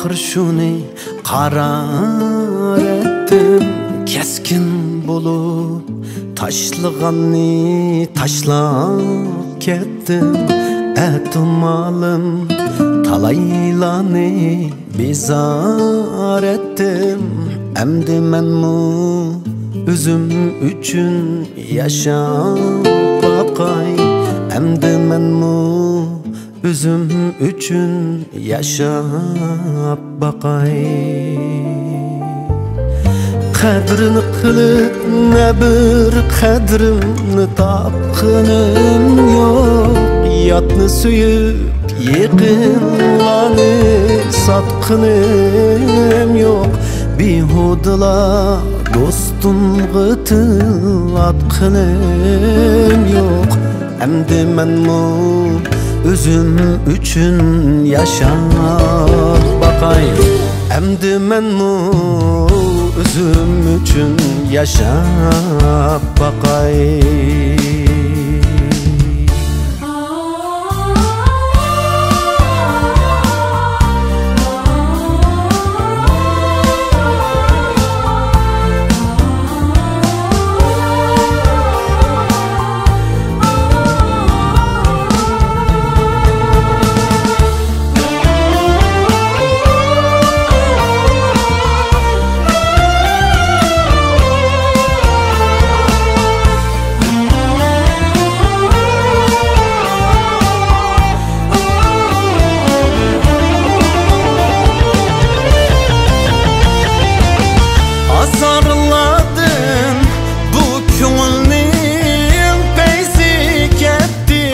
ahir şuni qarar ettim. Keskin bulup taşlıganni taşlap kettim. Etumalım talaylani bizar ettim. Emdi menmu üzüm üçün yaşap bakay. Emdi menmu üzüm üçün yaşap bakay. Kadrini kılıp ne bir kadrimni tapkınım yok. Yatını suyup yıkınlanı satkınım yok. Bihudla dostum gıtıl atkınım yok. Emdi menmu üzüm üçün yaşap bakay. Emdi menmu üzüm üçün yaşap bakay. Azarladın bu köngülün peysi ketdi.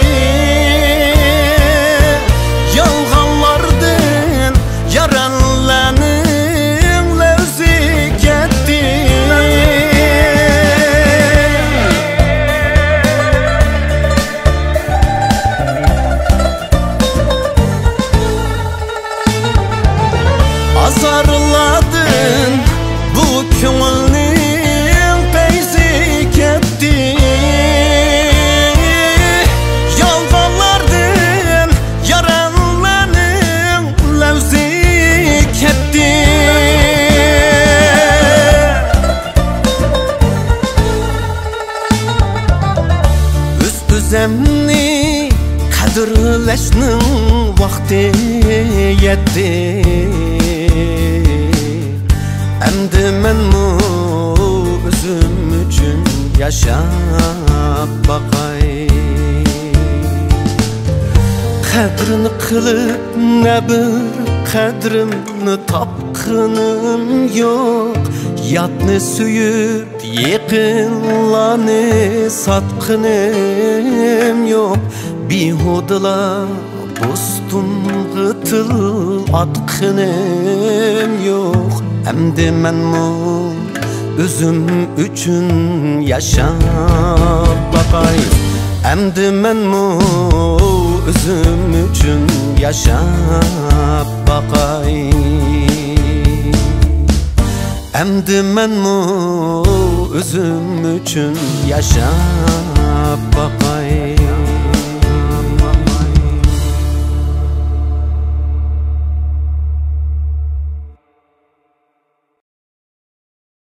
Yalganlardın yaranlanın levzi ketdi. Azarladın bu köngülün peysi ketdi. Yalvarlardın yaranlanın levzi ketdi. Üz-üzemni kadirleşnin vakti yetti. Emdi menmu üzüm üçün yaşap bakay. Kadrini kılıp ne bir kadrimni tapkınım yok. Yatını suyup yıkınlanı satkınım yok. Bihudla dostum gıtıl atkınım yok. Emdi menmu üzüm üçün yaşap bakay. Emdi menmu üzüm üçün yaşap bakay. Emdi menmu üzüm üçün yaşap bakay.